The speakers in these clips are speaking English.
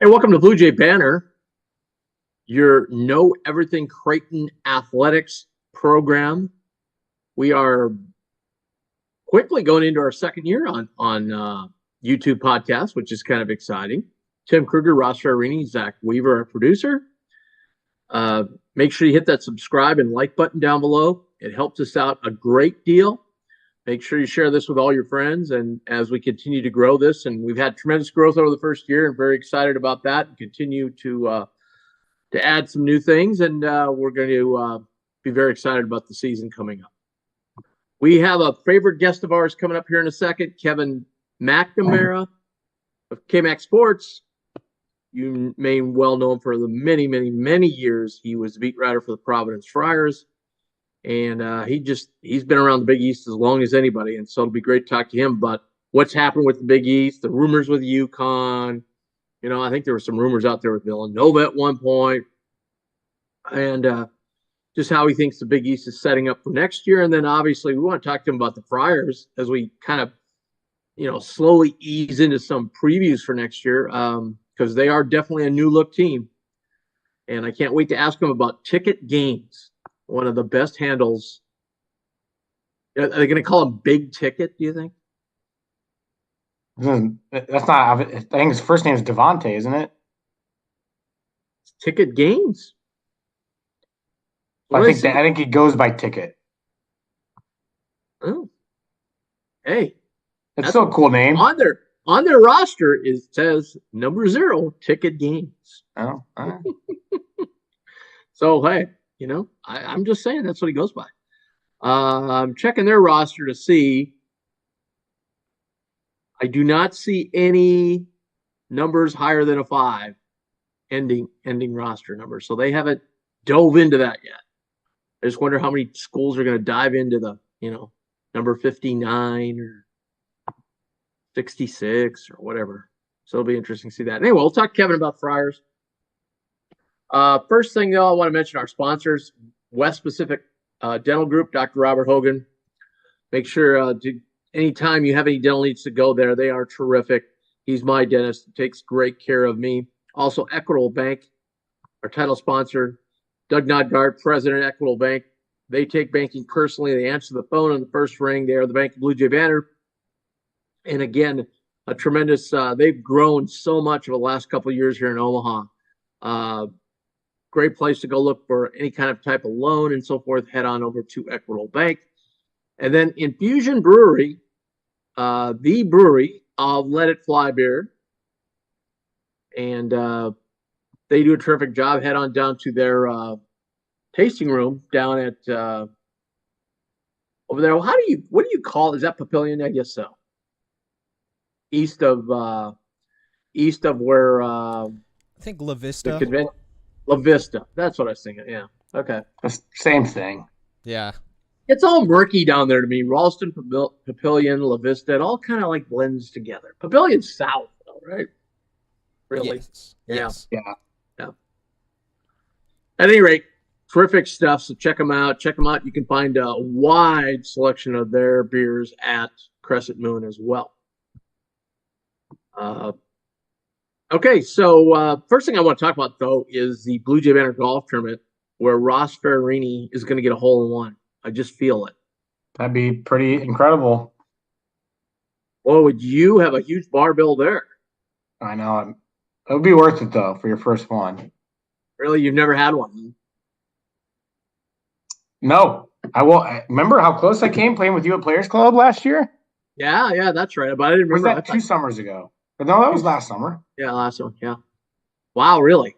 Hey, welcome to Blue Jay Banner, your Know Everything Creighton athletics program. We are quickly going into our second year on YouTube podcast, which is kind of exciting. Tim Kruger, Ross Ferrarini, Zach Weaver, our producer. Make sure you hit that subscribe and like button down below. It helps us out a great deal. Make sure you share this with all your friends. And as we continue to grow this, and we've had tremendous growth over the first year, and very excited about that, and continue to add some new things. And we're going to be very excited about the season coming up. We have a favorite guest of ours coming up here in a second, Kevin McNamara of KMAC Sports. You may well know him for the many years. He was the beat writer for the Providence Friars. And he's been around the Big East as long as anybody. And so it'll be great to talk to him. But what's happened with the Big East, the rumors with UConn, I think there were some rumors out there with Villanova at one point. And just how he thinks the Big East is setting up for next year. And then obviously we want to talk to him about the Friars as we kind of, slowly ease into some previews for next year, because they are definitely a new look team. And I can't wait to ask him about Ticket Games. One of the best handles. Are they going to call him Big Ticket, do you think? That's not. I think his first name is Devontae, isn't it? It's Ticket Games. I think he goes by Ticket. Oh, hey, it's still a cool name. On their roster says number 0 Ticket Games. Oh, all right. So hey. I'm just saying that's what he goes by. I'm checking their roster to see. I do not see any numbers higher than a 5 ending roster number. So they haven't dove into that yet. I just wonder how many schools are going to dive into the, number 59 or 66 or whatever. So it'll be interesting to see that. Anyway, we'll talk to Kevin about Friars. First thing, though, I want to mention our sponsors, West Pacific Dental Group, Dr. Robert Hogan. Make sure anytime you have any dental needs to go there, they are terrific. He's my dentist, takes great care of me. Also, Equitable Bank, our title sponsor, Doug Nodgaard, president of Equitable Bank. They take banking personally. They answer the phone on the first ring. They are the Bank of Blue Jay Banner. And again, a tremendous, they've grown so much over the last couple of years here in Omaha. Great place to go look for any kind of type of loan and so forth. Head on over to Equitable Bank. And then Infusion Brewery, the brewery of Let It Fly beer. And they do a terrific job. Head on down to their tasting room down at over there. What do you call it? Is that Papillion? I guess so. East of where I think La Vista. La Vista. That's what I was thinking. Yeah. Okay. Same thing. Yeah. It's all murky down there to me. Ralston, Papillion, La Vista. It all kind of like blends together. Papillion's south, though, right? Really? Yes. Yeah. Yes. Yeah. At any rate, terrific stuff. So check them out. You can find a wide selection of their beers at Crescent Moon as well. Okay, so first thing I want to talk about, though, is the Blue Jay Banner Golf Tournament, where Ross Ferrarini is going to get a hole-in-one. I just feel it. That'd be pretty incredible. Well, would you have a huge bar bill there? I know. It would be worth it, though, for your first one. Really? You've never had one? No. I will. Remember how close I came playing with you at Players Club last year? Yeah, that's right. But I didn't remember. Was that 2 summers ago? But no, that was last summer. Yeah, last summer. Yeah. Wow, really?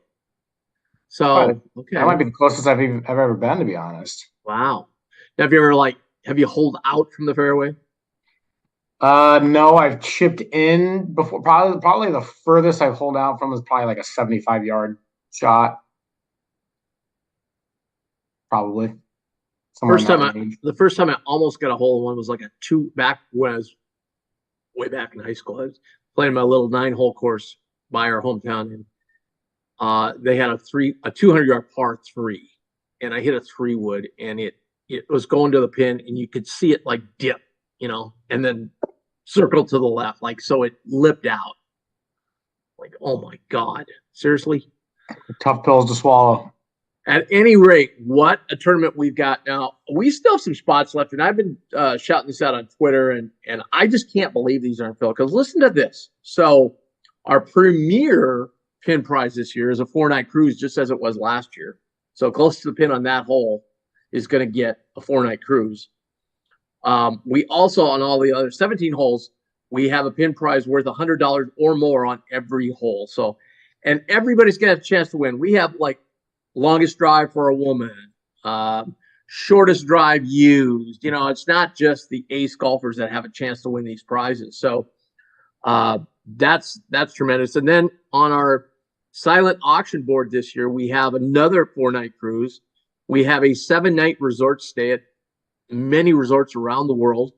So, okay. That might be the closest I've ever been, to be honest. Wow. Have you ever holed out from the fairway? No, I've chipped in before. Probably the furthest I've holed out from is probably like a 75-yard shot. Probably. The first time I almost got a hole-in-one was like back when I was way back in high school. I was playing my little 9-hole course by our hometown, and they had a 200-yard par 3, and I hit a 3-wood, and it was going to the pin, and you could see it like dip, and then circle to the left, like so it lipped out. Like, oh my God, seriously? Tough pills to swallow. At any rate, what a tournament we've got now. We still have some spots left, and I've been shouting this out on Twitter, and I just can't believe these aren't filled. Because listen to this. So our premier pin prize this year is a 4-night cruise, just as it was last year. So close to the pin on that hole is going to get a 4-night cruise. We also, on all the other 17 holes, we have a pin prize worth $100 or more on every hole. So, and everybody's going to have a chance to win. We have like longest drive for a woman, shortest drive used. You know, it's not just the ace golfers that have a chance to win these prizes. So that's tremendous. And then on our silent auction board this year, we have another 4-night cruise. We have a 7-night resort stay at many resorts around the world,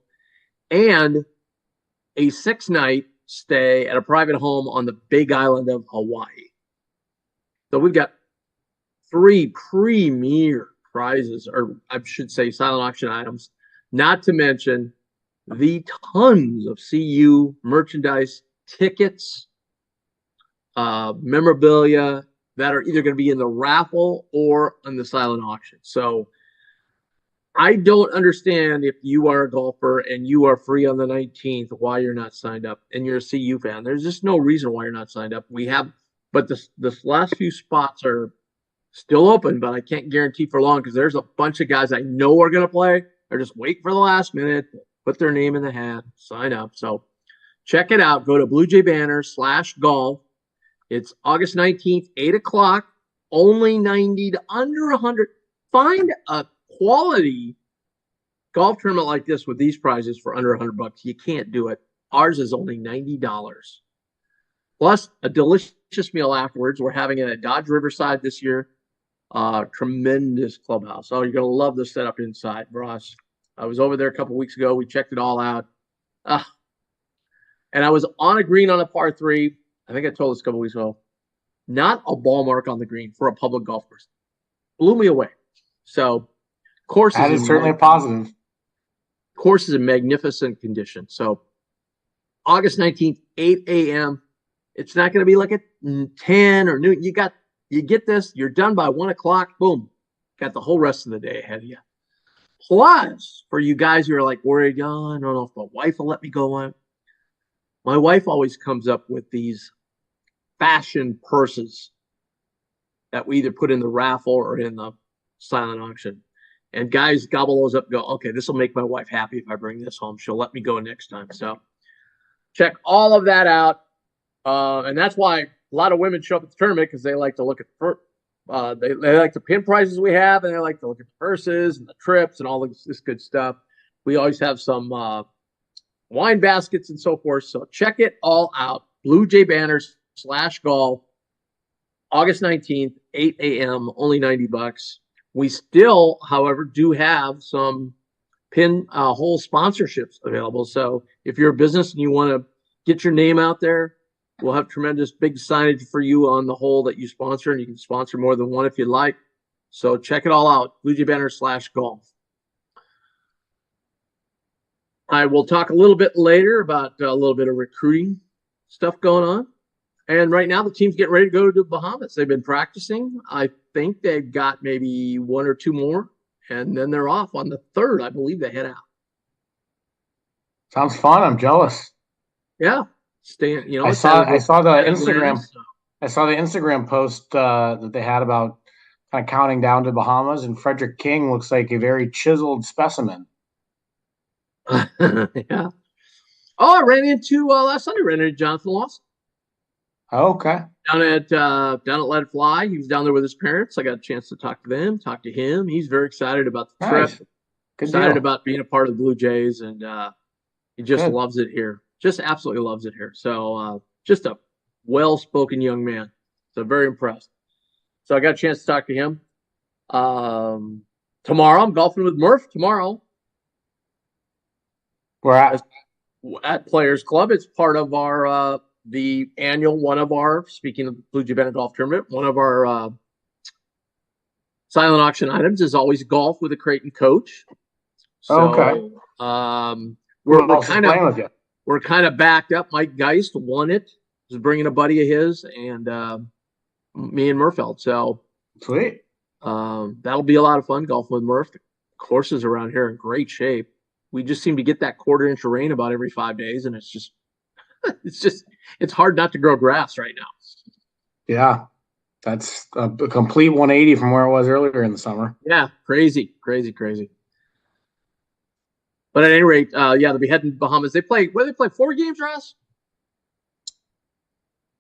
and a 6-night stay at a private home on the Big Island of Hawaii. So we've got 3 premier prizes, or I should say silent auction items, not to mention the tons of CU merchandise, tickets, memorabilia that are either going to be in the raffle or on the silent auction. So I don't understand, if you are a golfer and you are free on the 19th, why you're not signed up, and you're a CU fan. There's just no reason why you're not signed up. We have, but this last few spots are still open, but I can't guarantee for long, because there's a bunch of guys I know are going to play. They're just waiting for the last minute, put their name in the hat, sign up. So check it out. Go to BlueJayBanners/golf. It's August 19th, 8 o'clock, only 90 to under 100. Find a quality golf tournament like this with these prizes for under $100. You can't do it. Ours is only $90. Plus a delicious meal afterwards. We're having it at Dodge Riverside this year. Tremendous clubhouse. Oh, you're going to love the setup inside, Ross. I was over there a couple weeks ago. We checked it all out. And I was on a green on a par 3. I think I told this a couple weeks ago. Not a ball mark on the green for a public golf course. Blew me away. So, course that is certainly a positive. Course is in magnificent condition. So, August 19th, 8 a.m. It's not going to be like at 10 or noon. You get this. You're done by 1 o'clock. Boom. Got the whole rest of the day ahead of you. Plus, for you guys who are like worried, oh, I don't know if my wife will let me go on. My wife always comes up with these fashion purses that we either put in the raffle or in the silent auction. And guys gobble those up and go, okay, this will make my wife happy if I bring this home. She'll let me go next time. So check all of that out. And that's why a lot of women show up at the tournament, because they like to look at they like the pin prizes we have, and they like to look at the purses and the trips and all this good stuff. We always have some wine baskets and so forth. So check it all out. BlueJayBanners/golf, August 19th, 8 a.m., only $90. We still, however, do have some pin hole sponsorships available. So if you're a business and you want to get your name out there, we'll have tremendous big signage for you on the hole that you sponsor, and you can sponsor more than one if you'd like. So check it all out, BlueJayBanners/golf. I will talk a little bit later about a little bit of recruiting stuff going on. And right now the team's getting ready to go to the Bahamas. They've been practicing. I think they've got maybe 1 or 2 more, and then they're off on the 3rd. I believe they head out. Sounds fun. I'm jealous. Yeah. I saw the Instagram. I saw the Instagram post that they had about kind of counting down to Bahamas, and Frederick King looks like a very chiseled specimen. Yeah. Oh, I ran into last Sunday. Ran into Jonathan Lawson. Oh, okay. Down at Let It Fly. He was down there with his parents. I got a chance to talk to them, talk to him. He's very excited about the trip. Good excited deal. About being a part of the Blue Jays, and he just loves it here. Just absolutely loves it here. So just a well-spoken young man. So very impressed. So I got a chance to talk to him. Tomorrow, I'm golfing with Murph tomorrow. We're at Players Club. It's part of our the annual speaking of Blue Jay Bennett Golf Tournament, one of our silent auction items is always golf with a Creighton coach. So, okay. We're kind of backed up. Mike Geist won it. is bringing a buddy of his and me and Murfeld. So sweet. That'll be a lot of fun golfing with Murph. The courses around here are in great shape. We just seem to get that quarter-inch of rain about every 5 days, and it's hard not to grow grass right now. Yeah, that's a complete 180 from where it was earlier in the summer. Yeah, crazy. But at any rate, they'll be heading to Bahamas. They play 4 games, Ross?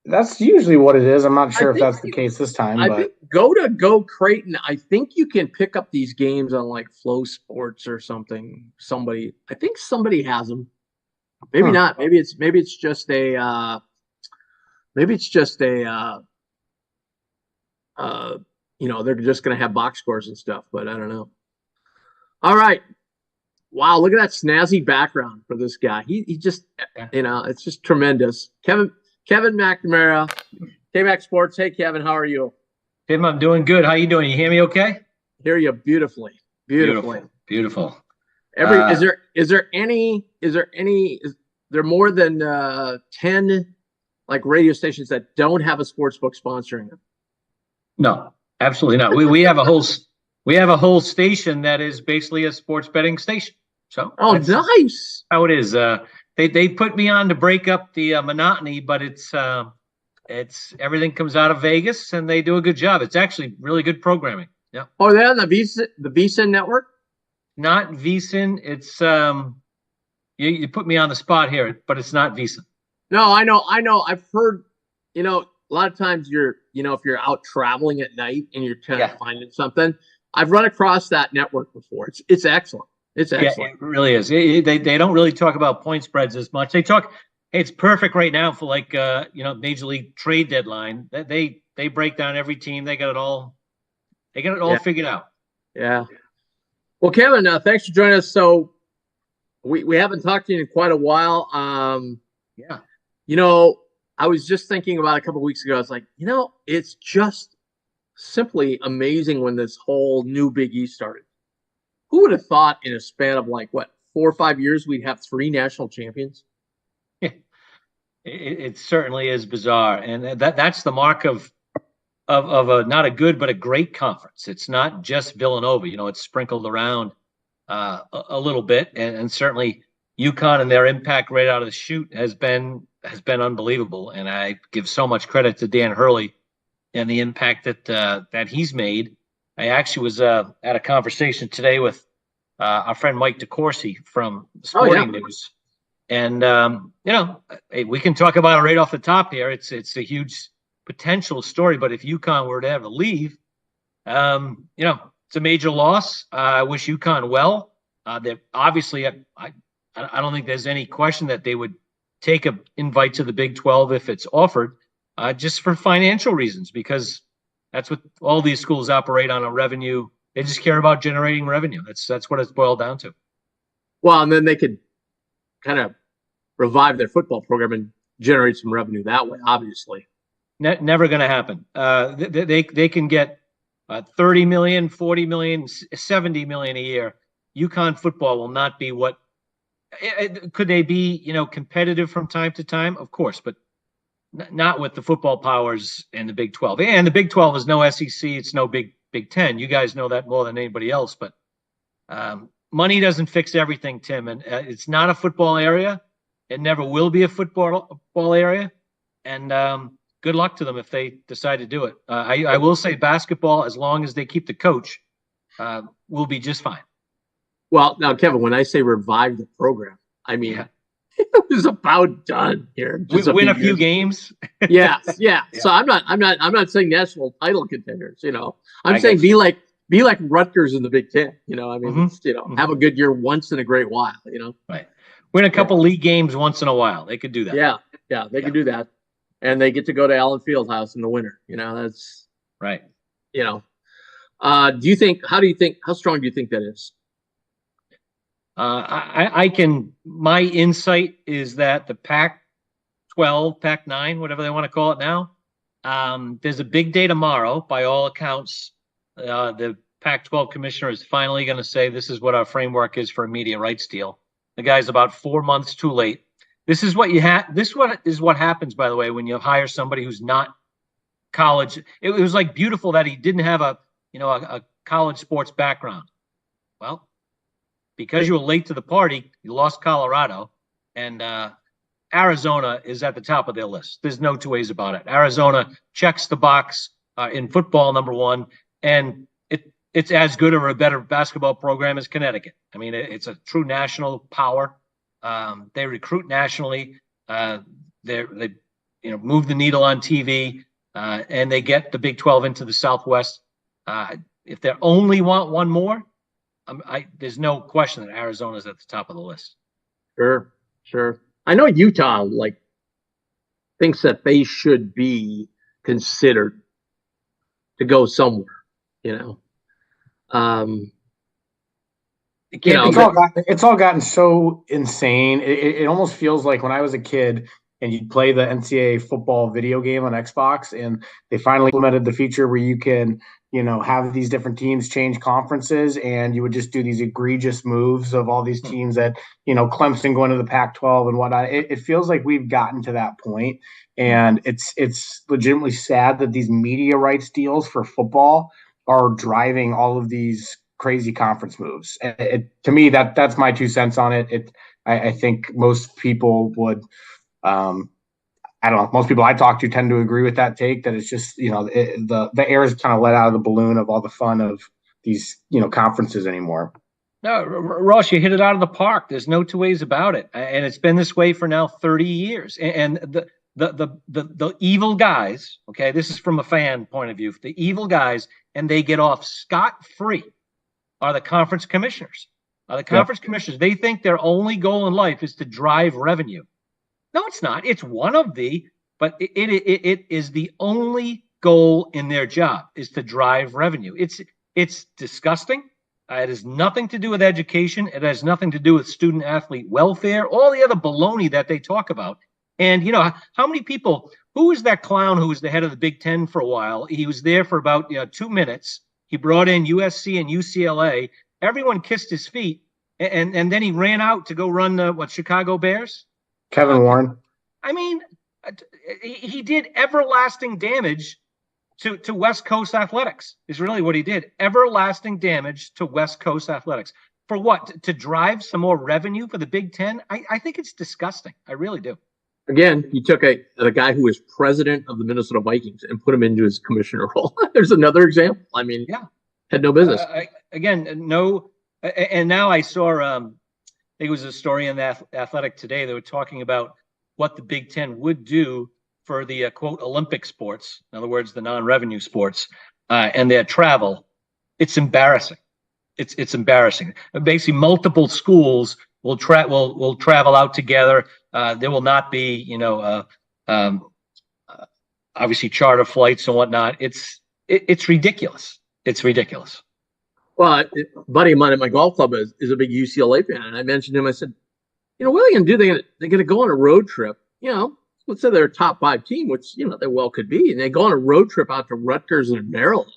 That's usually what it is. I'm not sure if that's the case this time. I think Go Creighton. I think you can pick up these games on like Flow Sports or something. I think somebody has them. Maybe not. Maybe it's just a. They're just going to have box scores and stuff, but I don't know. All right. Wow, look at that snazzy background for this guy. He just, it's just tremendous. Kevin McNamara, K-Mac Sports. Hey, Kevin, how are you? Tim, I'm doing good. How you doing? You hear me okay? Hear you beautifully. Beautiful. Is there more than 10 like radio stations that don't have a sports book sponsoring them? No, absolutely not. We have a whole station that is basically a sports betting station. So nice. How it is. They put me on to break up the monotony, but it's everything comes out of Vegas, and they do a good job. It's actually really good programming. Yeah. Oh, they're on the VSiN network? Not VSiN. It's you put me on the spot here, but it's not VSiN. No, I know. I've heard. A lot of times if you're out traveling at night and you're kind of finding something, I've run across that network before. It's excellent. It's excellent. Yeah, it really is. They don't really talk about point spreads as much. They talk. Hey, it's perfect right now for Major League trade deadline. They break down every team. They got it all. They got it all figured out. Yeah. Well, Kevin, thanks for joining us. So we haven't talked to you in quite a while. I was just thinking about a couple of weeks ago. I was like, it's just simply amazing when this whole new Big East started. Who would have thought in a span of 4 or 5 years we'd have 3 national champions? It certainly is bizarre, and that's the mark of a not a good but a great conference. It's not just Villanova. It's sprinkled around a little bit, and certainly UConn and their impact right out of the chute has been unbelievable. And I give so much credit to Dan Hurley and the impact that he's made. I actually was at a conversation today with our friend Mike DeCourcy from Sporting News, and we can talk about it right off the top here. It's a huge potential story, but if UConn were to ever leave, it's a major loss. I wish UConn well. That obviously, I don't think there's any question that they would take an invite to the Big 12 if it's offered, just for financial reasons, because that's what all these schools operate on, a revenue. They just care about generating revenue. That's what it's boiled down to. Well, and then they could kind of revive their football program and generate some revenue that way, obviously. Never going to happen. They can get 30 million, 40 million, 70 million a year. UConn football will not be what could they be, competitive from time to time? Of course, but not with the football powers in the Big 12. And the Big 12 is no SEC. It's no Big 10. You guys know that more than anybody else. But money doesn't fix everything, Tim. And it's not a football area. It never will be a football area. And good luck to them if they decide to do it. I will say basketball, as long as they keep the coach, will be just fine. Well, now, Kevin, when I say revive the program, I mean, it was about done here. Win a few games. Yeah. So I'm not saying national title contenders. I'm saying be like Rutgers in the Big Ten. Have a good year once in a great while. Right. Win a couple league games once in a while. They could do that. Yeah, they could do that, and they get to go to Allen Fieldhouse in the winter. That's right. How strong do you think that is? My insight is that the Pac-12, Pac-9, whatever they want to call it now, there's a big day tomorrow. By all accounts, the Pac-12 commissioner is finally going to say this is what our framework is for a media rights deal. The guy's about 4 months too late. This is what you have. What happens, by the way, when you hire somebody who's not college. It was like beautiful that he didn't have a college sports background. Well, because you were late to the party, you lost Colorado, and Arizona is at the top of their list. There's no two ways about it. Arizona checks the box in football, number one, and it's as good or a better basketball program as Connecticut. I mean, it's a true national power. They recruit nationally. They move the needle on TV, and they get the Big 12 into the Southwest. If they only want one more, there's no question that Arizona's at the top of the list. Sure. I know Utah thinks that they should be considered to go somewhere. It's all gotten so insane. It almost feels like when I was a kid and you'd play the NCAA football video game on Xbox, and they finally implemented the feature where you can, have these different teams change conferences, and you would just do these egregious moves of all these teams that, Clemson going to the Pac-12 and whatnot. It feels like we've gotten to that point, and it's legitimately sad that these media rights deals for football are driving all of these crazy conference moves. To me, that's my 2 cents on it. I think most people would, I don't know, most people I talk to tend to agree with that take, that it's just, the air is kind of let out of the balloon of all the fun of these, conferences anymore. No, Ross, you hit it out of the park. There's no two ways about it. And it's been this way for now 30 years. And the evil guys, okay, this is from a fan point of view, the evil guys, and they get off scot-free, are the conference commissioners. Commissioners, they think their only goal in life is to drive revenue. No, it's not. It's one of but it is the only goal in their job, is to drive revenue. It's disgusting. It has nothing to do with education. It has nothing to do with student athlete welfare, all the other baloney that they talk about. And how many people, who was that clown who was the head of the Big Ten for a while? He was there for about 2 minutes. He brought in USC and UCLA. Everyone kissed his feet. And then he ran out to go run the Chicago Bears? Kevin Warren. I mean, he did everlasting damage to West Coast athletics, is really what he did. Everlasting damage to West Coast athletics. For what? To drive some more revenue for the Big Ten? I think it's disgusting. I really do. Again, you took a guy who was president of the Minnesota Vikings and put him into his commissioner role. There's another example. I mean, had no business. No. And now I saw, I think it was a story in the Athletic today. They were talking about what the Big Ten would do for the quote Olympic sports, in other words, the non-revenue sports, and their travel. It's embarrassing. It's embarrassing. Basically, multiple schools will travel out together. There will not be, obviously charter flights and whatnot. It's ridiculous. It's ridiculous. Well, a buddy of mine at my golf club is a big UCLA fan, and I mentioned to him. I said, what are they going to do? They're going to go on a road trip. Let's say they're a top 5 team, which they well could be, and they go on a road trip out to Rutgers and Maryland.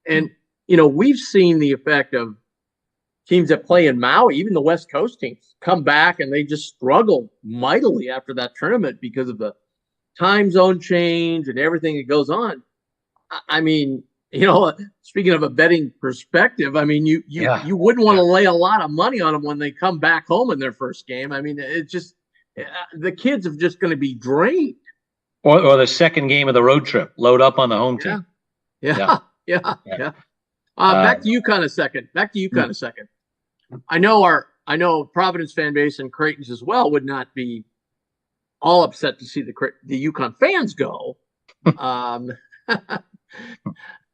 And we've seen the effect of teams that play in Maui, even the West Coast teams, come back and they just struggle mightily after that tournament because of the time zone change and everything that goes on. I mean, speaking of a betting perspective, I mean, you wouldn't want to lay a lot of money on them when they come back home in their first game. I mean, it's just the kids are just going to be drained. Or the second game of the road trip, load up on the home team. Yeah. Back to UConn a second. I know Providence fan base and Creighton's as well would not be all upset to see the UConn fans go.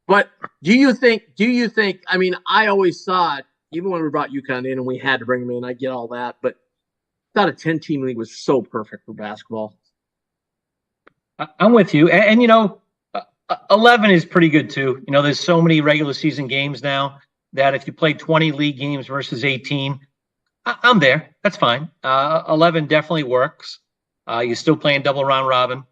But do you think, I mean, I always thought, even when we brought UConn in and we had to bring them in, I get all that, but I thought a 10-team league was so perfect for basketball. I'm with you. And 11 is pretty good too. There's so many regular season games now that if you play 20 league games versus 18, I'm there. That's fine. 11 definitely works. You're still playing double round robin.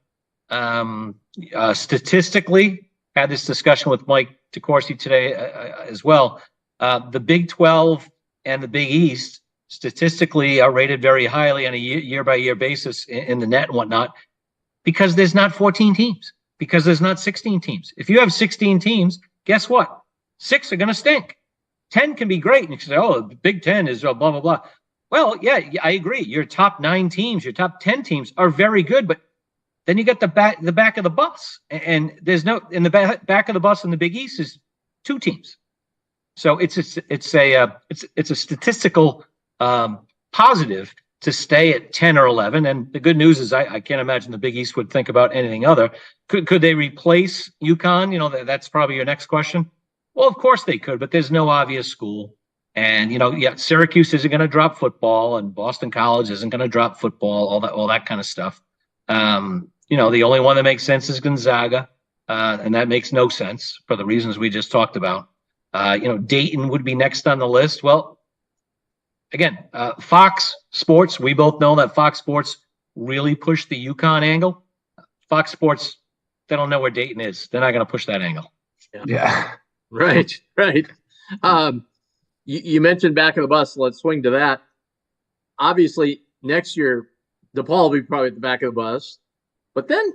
Statistically, had this discussion with Mike DeCourcy today as well. The Big 12 and the Big East statistically are rated very highly on a year-by-year basis in the net and whatnot, because there's not 14 teams, because there's not 16 teams. If you have 16 teams, guess what? 6 are going to stink. 10 can be great. And you can say, oh, the Big Ten is blah, blah, blah. Well, yeah, I agree. Your top 9 teams, your top 10 teams are very good, but then you get the back of the bus, and there's no in the back of the bus in the Big East is 2 teams. So it's a statistical positive to stay at 10 or 11. And the good news is I can't imagine the Big East would think about anything other. Could they replace UConn? That's probably your next question. Well, of course they could, but there's no obvious school. And, Syracuse isn't going to drop football, and Boston College isn't going to drop football, all that kind of stuff. The only one that makes sense is Gonzaga, and that makes no sense for the reasons we just talked about. Dayton would be next on the list. Well, again, Fox Sports, we both know that Fox Sports really pushed the UConn angle. Fox Sports, they don't know where Dayton is. They're not going to push that angle. Yeah. Right. You mentioned back of the bus. Let's swing to that. Obviously, next year, DePaul will be probably at the back of the bus. But then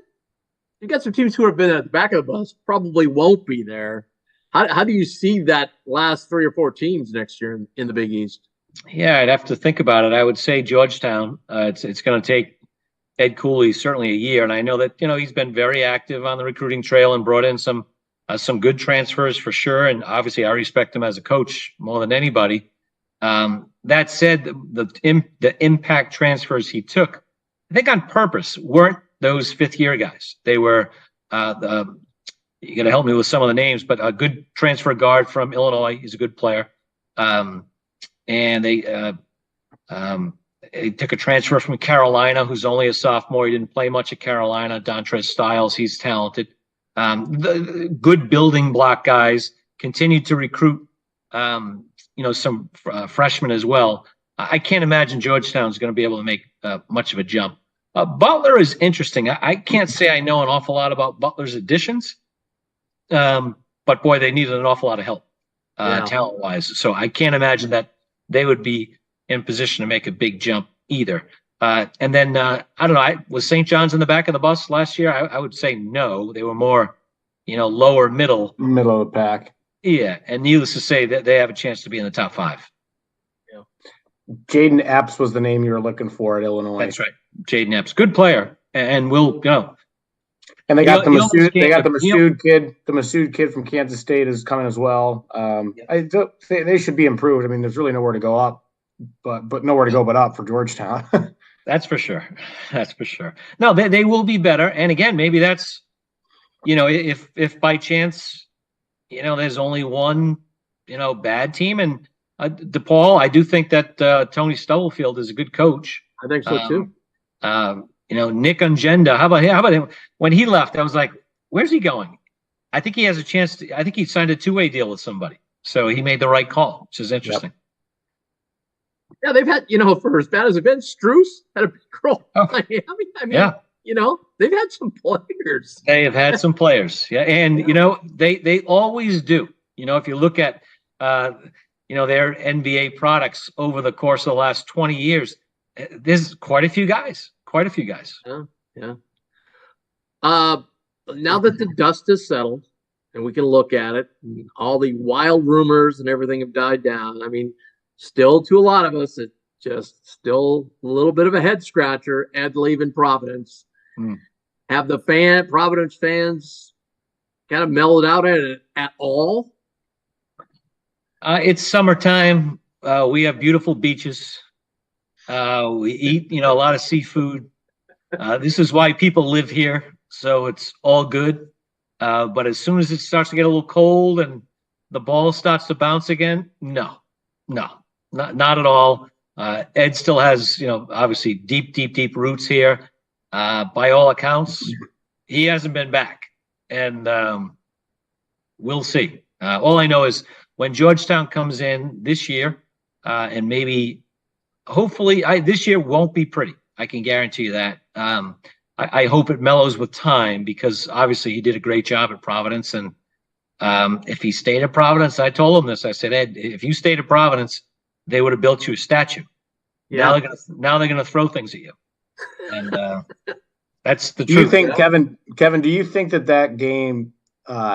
you got some teams who have been at the back of the bus probably won't be there. How do you see that last 3 or 4 teams next year in the Big East? Yeah, I'd have to think about it. I would say Georgetown. It's going to take Ed Cooley certainly a year, and I know that he's been very active on the recruiting trail and brought in some good transfers for sure. And obviously, I respect him as a coach more than anybody. That said, the impact transfers he took, I think on purpose, weren't those 5th-year guys. They were. You got to help me with some of the names, but a good transfer guard from Illinois. He's a good player. And they took a transfer from Carolina, who's only a sophomore. He didn't play much at Carolina. Dontrez Styles, he's talented. The good building block guys continued to recruit, some freshmen as well. I can't imagine Georgetown's going to be able to make much of a jump. Butler is interesting. I can't say I know an awful lot about Butler's additions. But boy, they needed an awful lot of help, talent-wise. So I can't imagine that they would be in position to make a big jump either. And then I don't know. Was St. John's in the back of the bus last year? I would say no. They were more, lower middle of the pack. Yeah, and needless to say, that they have a chance to be in the top 5. Yeah. Jaden Epps was the name you were looking for at Illinois. That's right, Jaden Epps, good player, and will And they got the Masood. They got the Masood kid. The Masood kid from Kansas State is coming as well. They should be improved. I mean, there's really nowhere to go up, but nowhere to go but up for Georgetown. That's for sure. That's for sure. No, they will be better. And again, maybe that's, if by chance, there's only one, bad team. And DePaul, I do think that Tony Stubblefield is a good coach. I think so too. Nick Ungenda. How about him? When he left, I was like, where's he going? I think he has a chance I think he signed a 2-way deal with somebody. So he made the right call, which is interesting. Yep. Yeah, they've had, for as bad as it's been, Strus had a big role. Oh. I mean, yeah. They've had some players. They have had some players. Yeah. And, they always do. If you look at, their NBA products over the course of the last 20 years, there's quite a few guys. Yeah. Now that the dust has settled and we can look at it, all the wild rumors and everything have died down. I mean, still to a lot of us, it's just still a little bit of a head scratcher. Ed leaving Providence. Have the Providence fans kind of mellowed out at all? It's summertime. We have beautiful beaches. We eat, a lot of seafood. This is why people live here. So it's all good. But as soon as it starts to get a little cold and the ball starts to bounce again, no, not at all. Ed still has, obviously deep roots here. By all accounts, he hasn't been back, and we'll see. All I know is when Georgetown comes in this year, and maybe, hopefully, this year won't be pretty. I can guarantee you that. I hope it mellows with time, because obviously he did a great job at Providence, and if he stayed at Providence, I told him this. I said, Ed, if you stayed at Providence, they would have built you a statue. Now they're gonna throw things at you, and that's the Do truth. you think, Kevin? Do you think that game,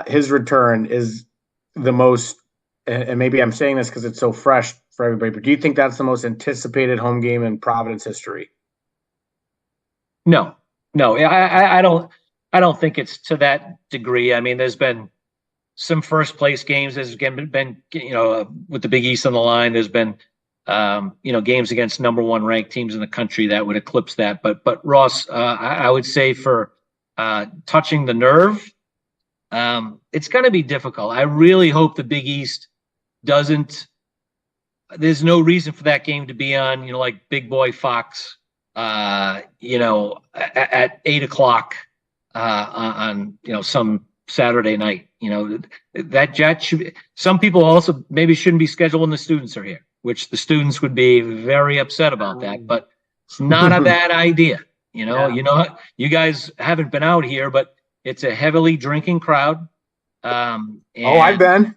his return, is the most? And maybe I'm saying this because it's so fresh for everybody, but do you think that's the most anticipated home game in Providence history? No, I don't think it's to that degree. I mean, there's been some first place games. There's been with the Big East on the line. There's been games against number one ranked teams in the country that would eclipse that. But Ross, I would say for touching the nerve, it's going to be difficult. I really hope the Big East doesn't. There's no reason for that game to be on, like Big Boy Fox, at 8:00 on some Saturday night. That should. Some people also maybe shouldn't be scheduled when the students are here, which the students would be very upset about that. But it's not a bad idea. You guys haven't been out here, but it's a heavily drinking crowd. I've been.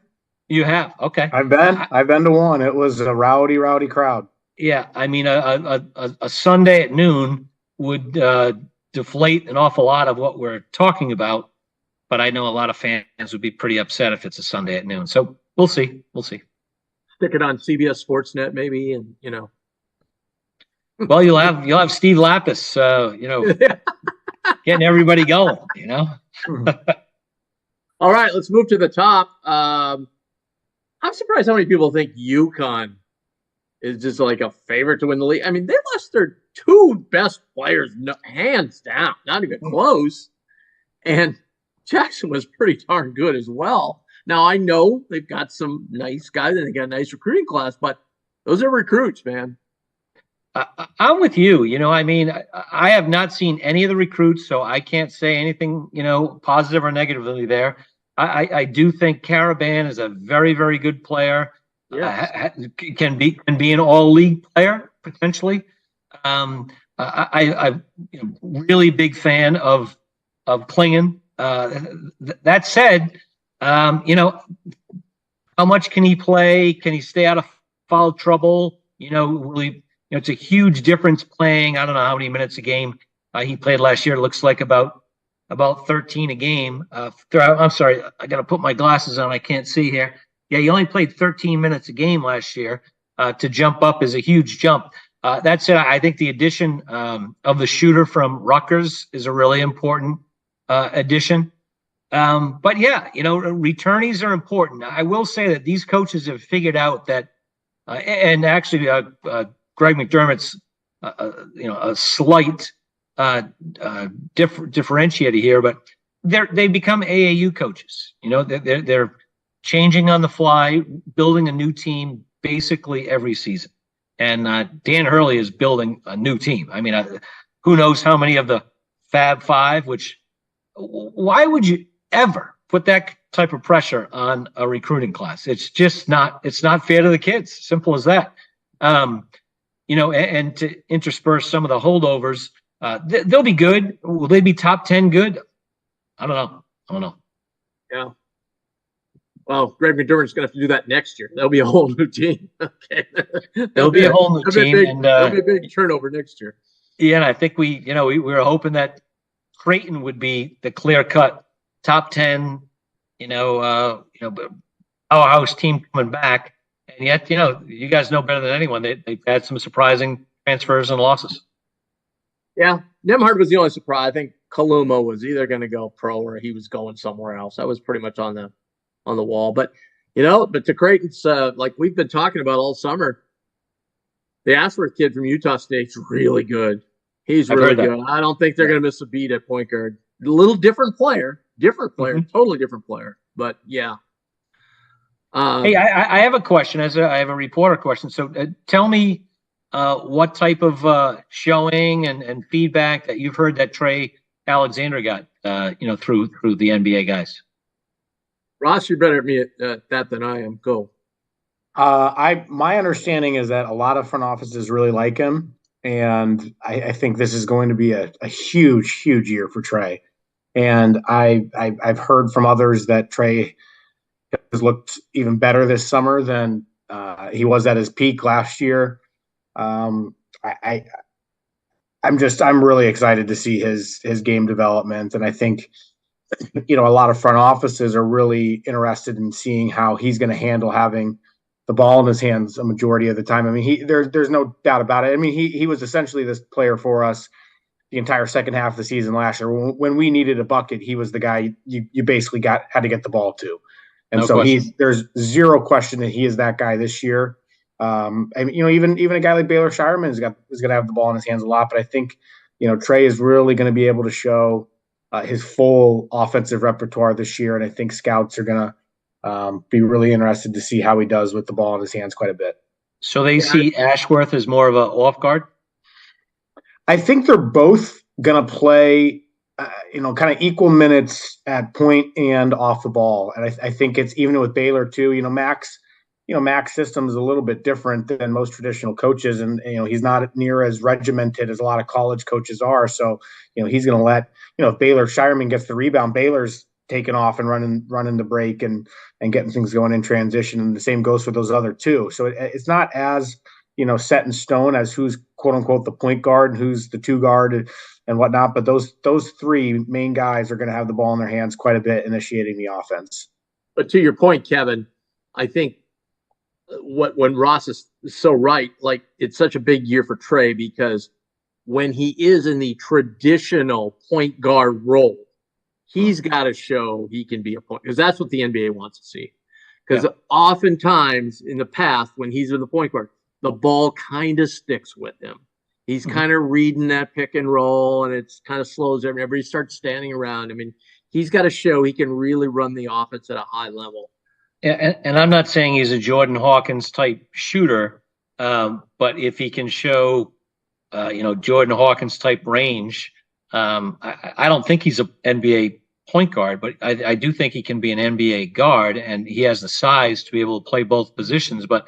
You have? Okay. I've been to one. It was a rowdy crowd. Yeah, I mean, a Sunday at noon would deflate an awful lot of what we're talking about, but I know a lot of fans would be pretty upset if it's a Sunday at noon. So we'll see. Stick it on CBS Sportsnet, maybe, and Well, you'll have Steve Lapis, getting everybody going. All right, let's move to the top. I'm surprised how many people think UConn is just like a favorite to win the league. I mean, they lost their two best players, hands down, not even close. And Jackson was pretty darn good as well. Now, I know they've got some nice guys and they got a nice recruiting class, but those are recruits, man. I'm with you. I mean, I have not seen any of the recruits, so I can't say anything, positive or negatively there. I do think Caravan is a very, very good player. Yes. Can be an all-league player potentially. I'm really big fan of Klingon. That said, how much can he play? Can he stay out of foul trouble? Will he? It's a huge difference playing. I don't know how many minutes a game he played last year. It looks like about 13 a game. I'm sorry, I got to put my glasses on. I can't see here. Yeah, he only played 13 minutes a game last year. To jump up is a huge jump. That said, I think the addition of the shooter from Rutgers is a really important addition. But yeah, returnees are important. I will say that these coaches have figured out that, and actually, Greg McDermott's, a slight differentiator here, but they become AAU coaches. They're changing on the fly, building a new team basically every season. And Dan Hurley is building a new team. I mean, who knows how many of the Fab Five? Why would you ever put that type of pressure on a recruiting class? It's just not. It's not fair to the kids. Simple as that. And to intersperse some of the holdovers, they'll be good. Will they be top 10 good? I don't know. Yeah. Well, Greg McDermott's going to have to do that next year. There'll be a whole new team. Okay. There'll be a whole new team. There'll be a big turnover next year. Yeah, and I think we were hoping that Creighton would be the clear-cut top 10, powerhouse team coming back. And yet, you guys know better than anyone. They've had some surprising transfers and losses. Yeah, Nemhard was the only surprise. I think Kaluma was either going to go pro or he was going somewhere else. That was pretty much on the wall. But to Creighton's, like we've been talking about all summer, the Ashworth kid from Utah State's really good. He's really good. I don't think they're going to miss a beat at point guard. A little different player, totally different player. But yeah. Hey, I have a question. I have a reporter question. So tell me what type of showing and feedback that you've heard that Trey Alexander got, through the NBA guys. Ross, you're better at me at that than I am. Go. My understanding is that a lot of front offices really like him, and I think this is going to be a huge year for Trey. And I've heard from others that Trey has looked even better this summer than he was at his peak last year. I'm really excited to see his game development, and I think a lot of front offices are really interested in seeing how he's going to handle having the ball in his hands a majority of the time. I mean, there's no doubt about it. I mean, he was essentially this player for us the entire second half of the season last year. When we needed a bucket, he was the guy you basically had to get the ball to. And so there's zero question that he is that guy this year. And even a guy like Baylor Shireman is going to have the ball in his hands a lot. But I think Trey is really going to be able to show his full offensive repertoire this year, and I think scouts are going to be really interested to see how he does with the ball in his hands quite a bit. So they see Ashworth as more of an off guard? I think they're both going to play kind of equal minutes at point and off the ball. And I think it's even with Baylor too, Mac's system is a little bit different than most traditional coaches. And, he's not near as regimented as a lot of college coaches are. So, he's going to let, if Baylor Shireman gets the rebound, Baylor's taking off and running the break and getting things going in transition. And the same goes for those other two. So it's not as, set in stone as who's quote unquote the point guard and who's the two guard and whatnot. But those three main guys are going to have the ball in their hands quite a bit, initiating the offense. But to your point, Kevin, I think when Ross is so right, like it's such a big year for Trey because when he is in the traditional point guard role, he's got to show he can be a point, because that's what the NBA wants to see. Because oftentimes in the past, when he's in the point guard, the ball kind of sticks with him. He's kind of reading that pick and roll, and it's kind of slows everybody starts standing around. I mean, he's got to show he can really run the offense at a high level. And I'm not saying he's a Jordan Hawkins type shooter, but if he can show, Jordan Hawkins type range, I don't think he's an NBA point guard, but I do think he can be an NBA guard, and he has the size to be able to play both positions, but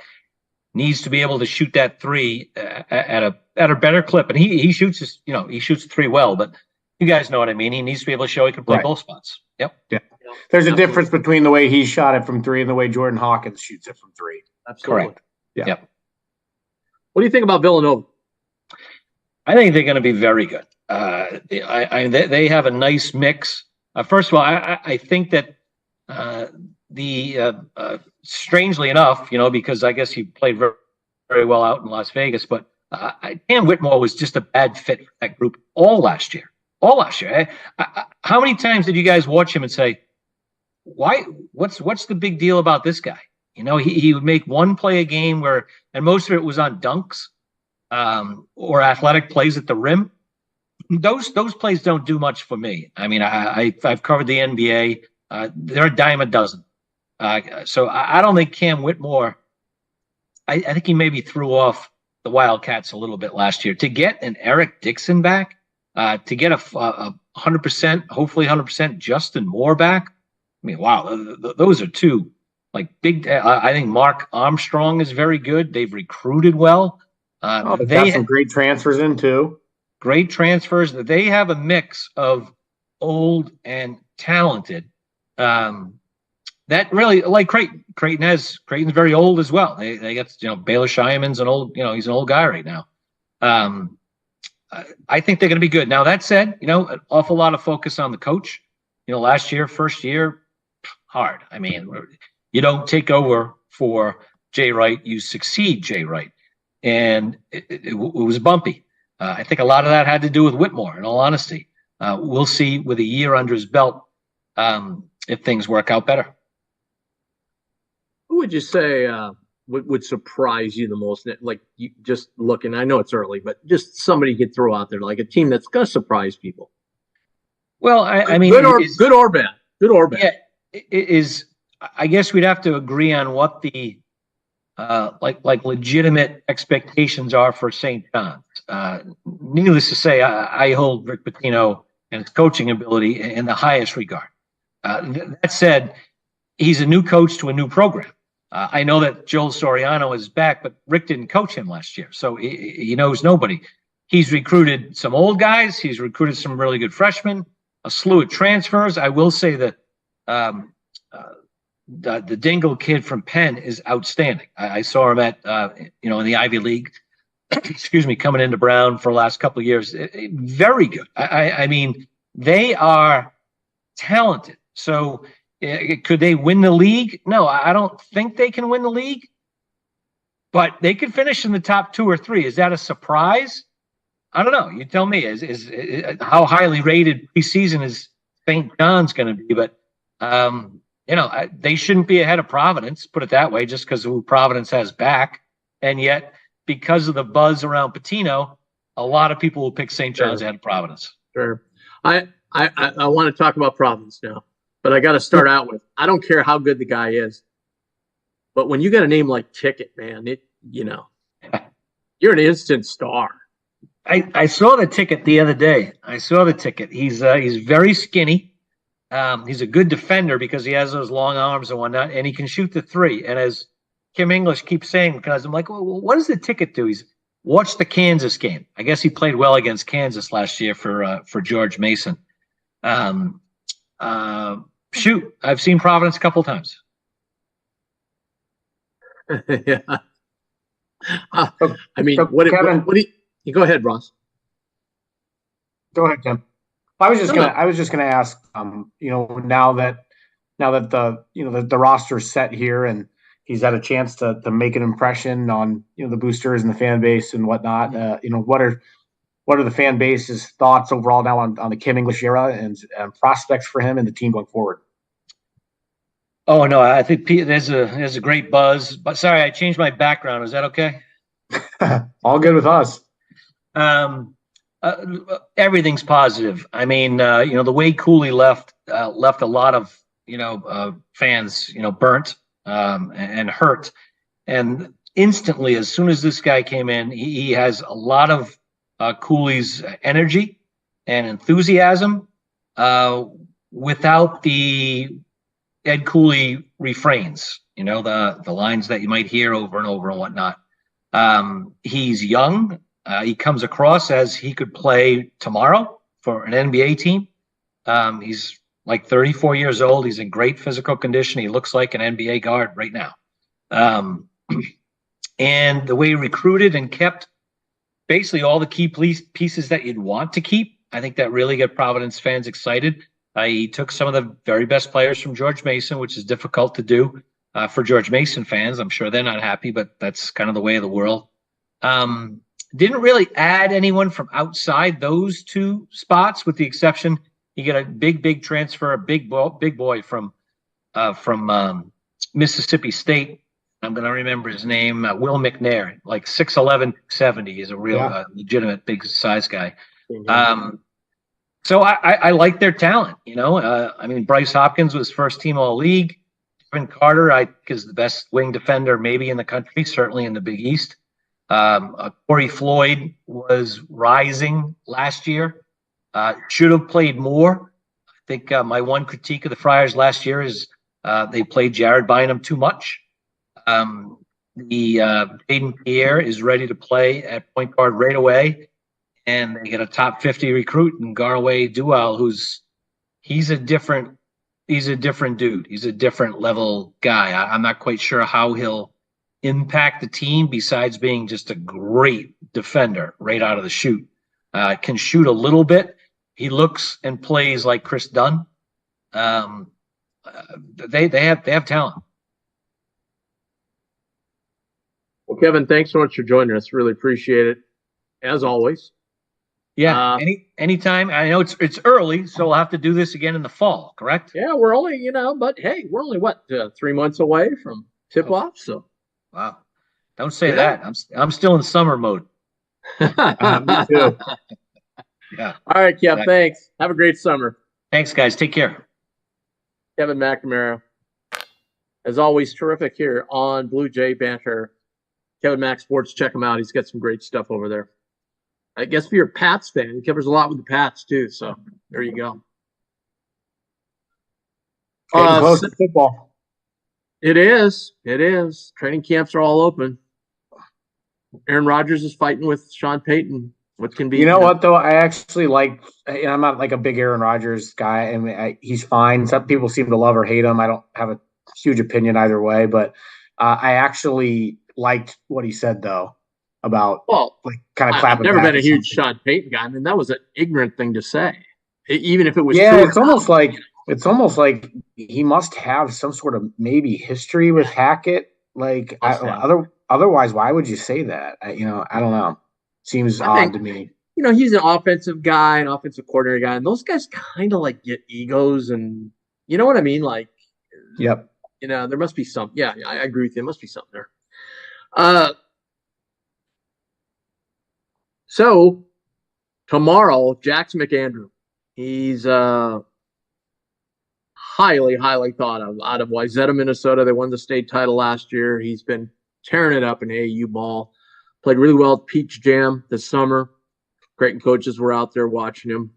needs to be able to shoot that three at a better clip. And he shoots he shoots three well, but you guys know what I mean. He needs to be able to show he can play both spots. Yep. Yeah. There's a difference between the way he shot it from three and the way Jordan Hawkins shoots it from three. Absolutely. Correct. Yeah. Yep. What do you think about Villanova? I think they're going to be very good. They have a nice mix. First of all, I think that strangely enough, because I guess he played very, very well out in Las Vegas, but Cam Whitmore was just a bad fit for that group all last year. How many times did you guys watch him and say, why? What's the big deal about this guy? He would make one play a game and most of it was on dunks or athletic plays at the rim. Those plays don't do much for me. I mean, I've covered the NBA. They're a dime a dozen. So I don't think Cam Whitmore, I think he maybe threw off the Wildcats a little bit last year. To get an Eric Dixon back, to get a 100%, hopefully 100% Justin Moore back. I mean, wow, those are two like big. I think Mark Armstrong is very good. They've recruited well. They got some great transfers in too. Great transfers. They have a mix of old and talented. That really, like Creighton's very old as well. They got Baylor Shireman's an old, he's an old guy right now. I think they're going to be good. Now that said, an awful lot of focus on the coach. Last year, first year, hard. I mean, you don't take over for Jay Wright, you succeed Jay Wright, and it was bumpy. I think a lot of that had to do with Whitmore. In all honesty, we'll see with a year under his belt if things work out better. Who would you say would surprise you the most? Like, you just looking, I know it's early, but just somebody you could throw out there, like a team that's going to surprise people. Well, I mean, good or bad. Yeah, I guess we'd have to agree on what the like legitimate expectations are for St. John's. Needless to say, I hold Rick Pitino and his coaching ability in the highest regard. That said, he's a new coach to a new program. I know that Joel Soriano is back, but Rick didn't coach him last year, so he knows nobody. He's recruited some old guys. He's recruited some really good freshmen, a slew of transfers. I will say that the Dingle kid from Penn is outstanding. I saw him at in the Ivy League. excuse me, coming into Brown for the last couple of years. Very good. I mean, they are talented. So could they win the league? No, I don't think they can win the league, but they could finish in the top 2 or 3. Is that a surprise? I don't know. You tell me. Is how highly rated preseason is St. John's going to be? But they shouldn't be ahead of Providence. Put it that way, just because of who Providence has back, and yet because of the buzz around Patino, a lot of people will pick St. John's ahead of Providence. Sure. I want to talk about Providence now, but I got to start out with, I don't care how good the guy is, but when you got a name like Ticket, man, you're an instant star. I saw the Ticket the other day. I saw the Ticket. He's very skinny. He's a good defender because he has those long arms and whatnot, and he can shoot the 3. And as Kim English keeps saying, because I'm like, well, what does the Ticket do? He's watched the Kansas game. I guess he played well against Kansas last year for George Mason. Shoot, I've seen Providence a couple times. Yeah. I mean, what do you go ahead, Ross? Go ahead, Tim. I was just gonna ask, now that the roster's set here and he's had a chance to make an impression on, the boosters and the fan base and whatnot, what are the fan base's thoughts overall now on the Kim English era and prospects for him and the team going forward? Oh no, I think there's a great buzz. But sorry, I changed my background. Is that okay? All good with us. Everything's positive. I mean, the way Cooley left a lot of fans burnt and hurt, and instantly as soon as this guy came in, he has a lot of Cooley's energy and enthusiasm without the Ed Cooley refrains, the lines that you might hear over and over and whatnot. He's young. He comes across as he could play tomorrow for an NBA team. He's like 34 years old. He's in great physical condition. He looks like an NBA guard right now. And the way he recruited and kept basically all the key pieces that you'd want to keep, I think that really got Providence fans excited. He took some of the very best players from George Mason, which is difficult to do for George Mason fans. I'm sure they're not happy, but that's kind of the way of the world. Didn't really add anyone from outside those 2 spots, with the exception you get a big transfer, a big boy from Mississippi State. I'm going to remember his name, Will McNair, like 6'11", 70. He's a real legitimate big size guy. So I like their talent. I mean, Bryce Hopkins was first team All-League. Kevin Carter, I think, is the best wing defender maybe in the country, certainly in the Big East. Corey Floyd was rising last year. Should have played more. I think my one critique of the Friars last year is they played Jared Bynum too much. Aiden Pierre is ready to play at point guard right away, and they get a top 50 recruit in Garway Dual, he's a different dude. He's a different level guy. I'm not quite sure how he'll impact the team besides being just a great defender right out of the chute. Can shoot a little bit. He looks and plays like Chris Dunn. They have talent. Well, Kevin, thanks so much for joining us. Really appreciate it, as always. Yeah, anytime. I know it's early, so we'll have to do this again in the fall, correct? Yeah, we're only, but hey, we're only 3 months away from tip-off, so. Wow. Don't say that. I'm still in summer mode. Me too. Yeah. All right, Kev, thanks. Have a great summer. Thanks, guys. Take care. Kevin McNamara. As always, terrific here on Blue Jay Banter. Kevin Mack Sports, check him out. He's got some great stuff over there. I guess if you're a Pats fan, he covers a lot with the Pats too. So there you go. Close to football. It is. Training camps are all open. Aaron Rodgers is fighting with Sean Payton. What can be? You know what though? I actually like. I'm not like a big Aaron Rodgers guy. I mean, he's fine. Some people seem to love or hate him. I don't have a huge opinion either way, but I actually liked what he said though. about kind of I've clapping. never back been a at huge something. Sean Payton guy. I mean, that was an ignorant thing to say, even if it was Yeah, true. it's almost like he must have some sort of maybe history with Hackett. Like, otherwise, why would you say that? I don't know. Seems odd to me. He's an offensive guy, an offensive coordinator guy, and those guys kind of like get egos, and you know what I mean? Like, yep. There must be some. Yeah, I agree with you. There must be something there. So tomorrow, Jackson McAndrew, he's highly, highly thought of out of Wayzata, Minnesota. They won the state title last year. He's been tearing it up in AAU ball. Played really well at Peach Jam this summer. Creighton coaches were out there watching him.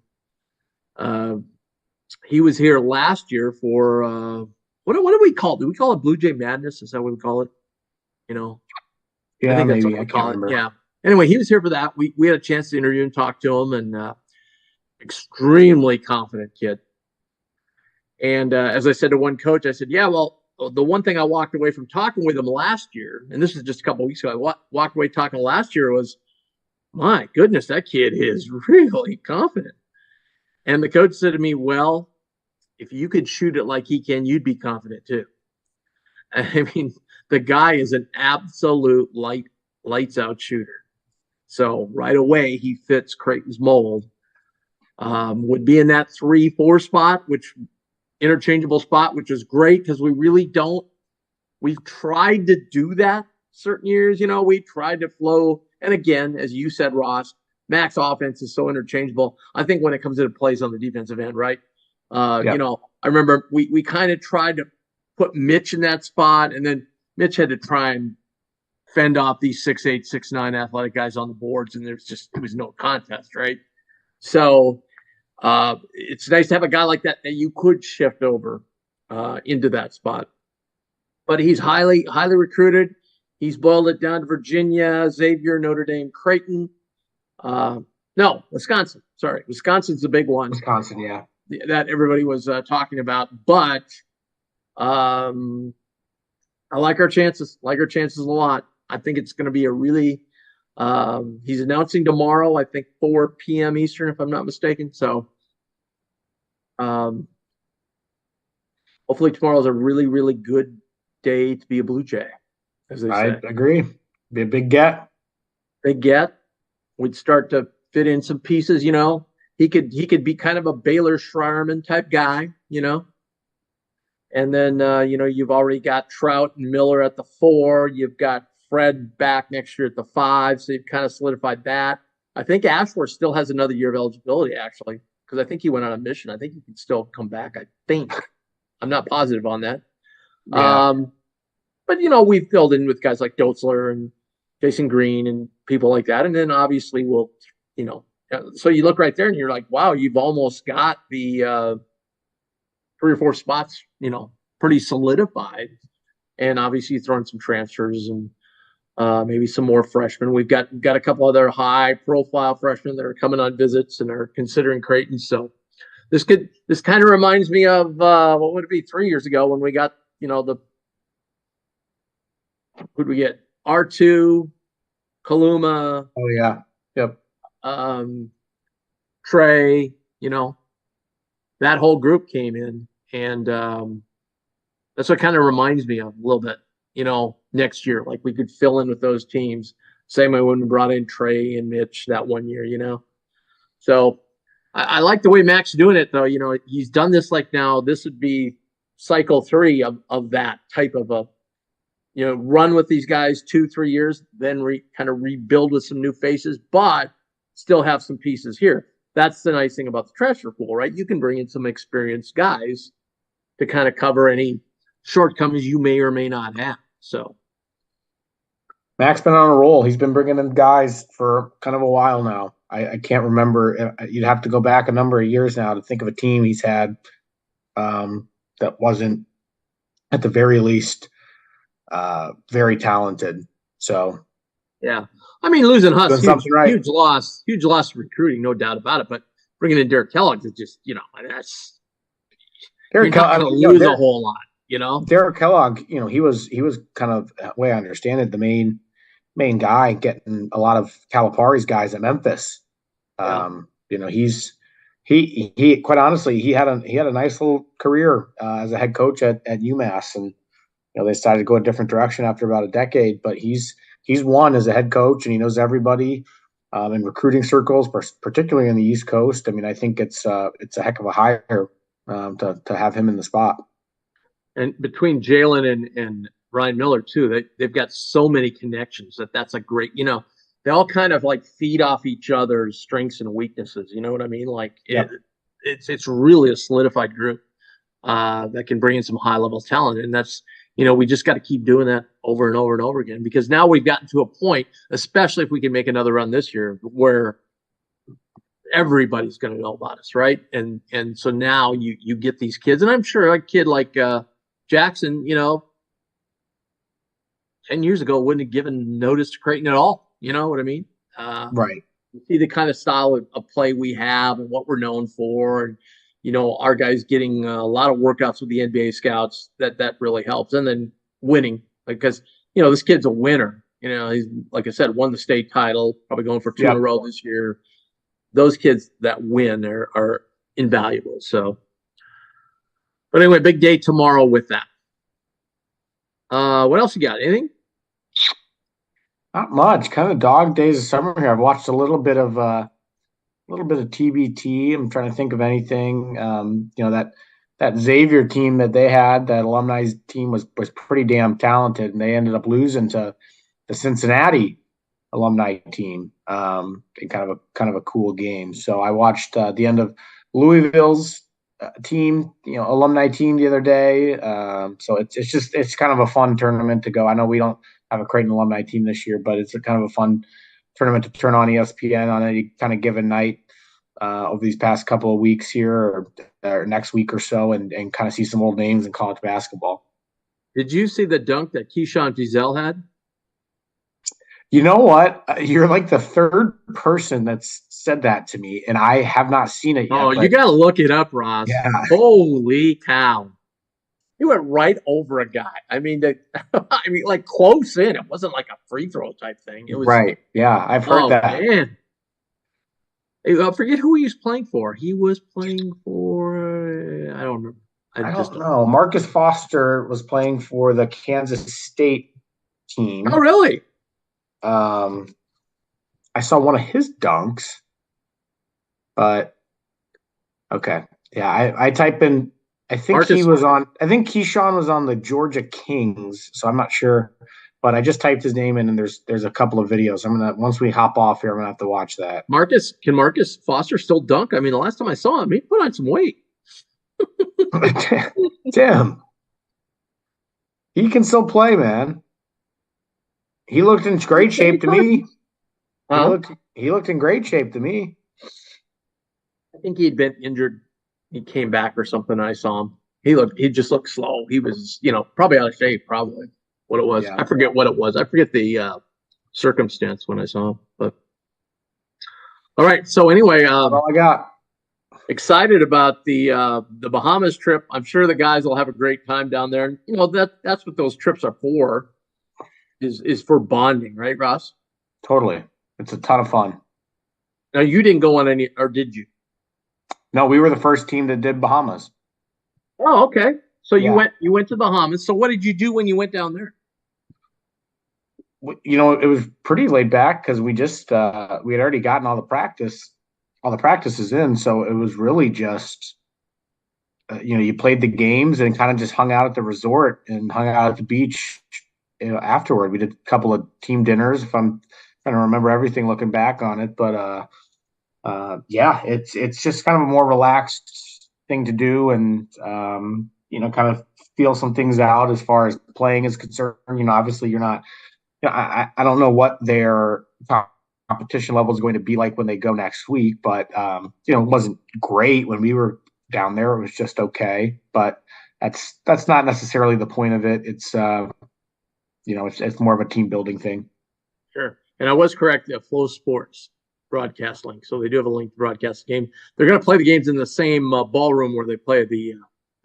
He was here last year for what do we call it? Do we call it Blue Jay Madness? Is that what we call it? Yeah, I think that's maybe. what we I call can't it. remember. Yeah. Anyway, he was here for that. We had a chance to interview and talk to him, and extremely confident kid. And as I said to one coach, I said, yeah, well, the one thing I walked away from talking with him last year, and this is just a couple of weeks ago, I walked away talking last year was, my goodness, that kid is really confident. And the coach said to me, well, if you could shoot it like he can, you'd be confident too. I mean, the guy is an absolute lights out shooter. So right away, he fits Creighton's mold. Would be in that 3-4 spot, which interchangeable spot, which is great because we really don't. We've tried to do that certain years. We tried to flow. And again, as you said, Ross, Mac's offense is so interchangeable. I think when it comes to plays on the defensive end, right? Yep. I remember we kind of tried to put Mitch in that spot, and then Mitch had to try and fend off these 6'8", 6'9" athletic guys on the boards, and it was no contest, right? So it's nice to have a guy like that you could shift over into that spot. But he's highly, highly recruited. He's boiled it down to Virginia, Xavier, Notre Dame, Creighton. No, Wisconsin. Sorry, Wisconsin's the big one. Wisconsin, yeah. That everybody was talking about. But I like our chances. Like our chances a lot. I think it's going to be a really he's announcing tomorrow, I think 4 p.m. Eastern, if I'm not mistaken. So hopefully tomorrow's a really, really good day to be a Blue Jay, as they say. I agree. Be a big get. Big get. We'd start to fit in some pieces, He could be kind of a Baylor Schreierman type guy, And then, you've already got Trout and Miller at the 4. You've got Fred back next year at the 5. So you've kind of solidified that. I think Ashworth still has another year of eligibility, actually, because I think he went on a mission. I think he can still come back, I think. I'm not positive on that. Yeah. But, we've filled in with guys like Dotzler and Jason Green and people like that. And then obviously we'll, so you look right there and you're like, wow, you've almost got the 3 or 4 spots, pretty solidified. And obviously you throw in some transfers and maybe some more freshmen. We've got a couple other high profile freshmen that are coming on visits and are considering Creighton. So this kind of reminds me of what would it be 3 years ago when we got, who'd we get? R2, Kaluma. Oh yeah. Yep. Trey, that whole group came in, and that's what kind of reminds me of a little bit, next year, like we could fill in with those teams. Same way when we brought in Trey and Mitch that one year, So I like the way Mac's doing it, though. He's done this now. This would be cycle 3 of that type of a, run with these guys 2-3 years, then kind of rebuild with some new faces, but still have some pieces here. That's the nice thing about the transfer pool, right? You can bring in some experienced guys to kind of cover any shortcomings you may or may not have. So Mac's been on a roll. He's been bringing in guys for kind of a while now. I can't remember. You'd have to go back a number of years now to think of a team he's had that wasn't, at the very least, very talented. So, yeah. I mean, losing Huss, huge loss of recruiting, no doubt about it. But bringing in Derek Kellogg is just, that's Derek Kellogg going to lose a whole lot, Derek Kellogg, he was kind of, the way I understand it, the main main guy, getting a lot of Calipari's guys at Memphis. Yeah. He quite honestly, he had a nice little career as a head coach at UMass, and they decided to go a different direction after about a decade. But he's won as a head coach, and he knows everybody in recruiting circles, particularly in the East Coast. I mean, I think it's a heck of a hire to have him in the spot. And between Jalen and Ryan Miller too, they've got so many connections that's a great. They all kind of like feed off each other's strengths and weaknesses. You know what I mean? Like it's really a solidified group that can bring in some high level talent, and that's we just got to keep doing that over and over and over again, because now we've gotten to a point, especially if we can make another run this year, where everybody's going to know about us, right? And so now you get these kids, and I'm sure a kid like Jackson, 10 years ago wouldn't have given notice to Creighton at all. You know what I mean? Right. You see the kind of style of play we have and what we're known for, and our guys getting a lot of workouts with the NBA scouts. That really helps, and then winning, because this kid's a winner. He's, like I said, won the state title, probably going for 2 in a row this year. Those kids that win are invaluable. So, but anyway, big day tomorrow with that. What else you got? Anything? Not much. Kind of dog days of summer here. I've watched a little bit of TBT. I'm trying to think of anything. That Xavier team that they had, that alumni team was pretty damn talented, and they ended up losing to the Cincinnati alumni team in kind of a cool game. So I watched the end of Louisville's team, alumni team the other day. So it's kind of a fun tournament to go. I know we don't have a Creighton alumni team this year, but it's a kind of a fun tournament to turn on ESPN on any kind of given night over these past couple of weeks here or next week or so, and kind of see some old names in college basketball. Did you see the dunk that Keyshawn Giselle had? You know what? You're like the third person that's said that to me, and I have not seen it yet. Oh, you got to look it up, Ross. Yeah. Holy cow. He went right over a guy. I mean, like close in. It wasn't like a free throw type thing. It was right. Yeah, I've heard that. Man. I forget who he was playing for. He was playing for, I don't remember. I don't know. Marcus Foster was playing for the Kansas State team. Oh, really? I saw one of his dunks, but okay. Yeah, I type in, I think Keyshawn was on the Georgia Kings, so I'm not sure, but I just typed his name in, and there's a couple of videos. Once we hop off here, I'm gonna have to watch that. Can Marcus Foster still dunk? I mean, the last time I saw him, he put on some weight. Damn. He can still play, man. He looked in great shape to me. He looked in great shape to me. I think he'd been injured. He came back or something. I saw him. He just looked slow. He was, probably out of shape, probably what it was. Yeah. I forget what it was. I forget the circumstance when I saw him, but all right. So anyway, that's all I got. Excited about the Bahamas trip. I'm sure the guys will have a great time down there. That's what those trips are for, is for bonding, right, Ross? Totally. It's a ton of fun. Now, you didn't go on any, or did you? No, we were the first team that did Bahamas. Oh, okay. So you went to Bahamas. So what did you do when you went down there? It was pretty laid back, because we just we had already gotten all the practices in, so it was really just you played the games and kind of just hung out at the resort and hung out at the beach. Afterward, we did a couple of team dinners, if I'm trying to remember everything looking back on it, but it's just kind of a more relaxed thing to do, and kind of feel some things out as far as playing is concerned. Obviously you're not. I don't know what their competition level is going to be like when they go next week, but it wasn't great when we were down there. It was just okay, but that's not necessarily the point of it. It's it's more of a team building thing. Sure. And I was correct. Flow Sports broadcast link. So they do have a link to broadcast the game. They're going to play the games in the same ballroom where they play the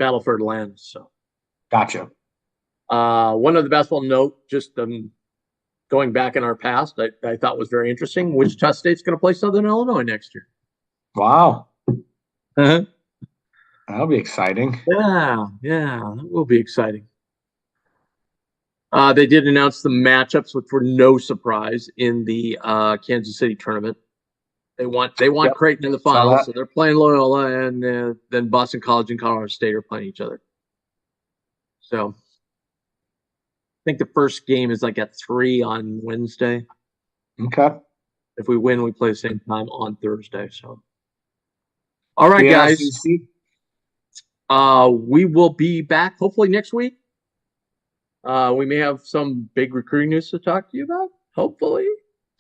Battleford Lands. So, gotcha. One other basketball note, just going back in our past, I thought was very interesting. Wichita State's going to play Southern Illinois next year. Wow. Uh-huh. That'll be exciting. Yeah, that will be exciting. They did announce the matchups, which were no surprise in the Kansas City tournament. They want Creighton in the finals, so they're playing Loyola, and then Boston College and Colorado State are playing each other. So I think the first game is like at 3 on Wednesday. Okay. If we win, we play the same time on Thursday. So, all right, guys. We will be back hopefully next week. We may have some big recruiting news to talk to you about. Hopefully.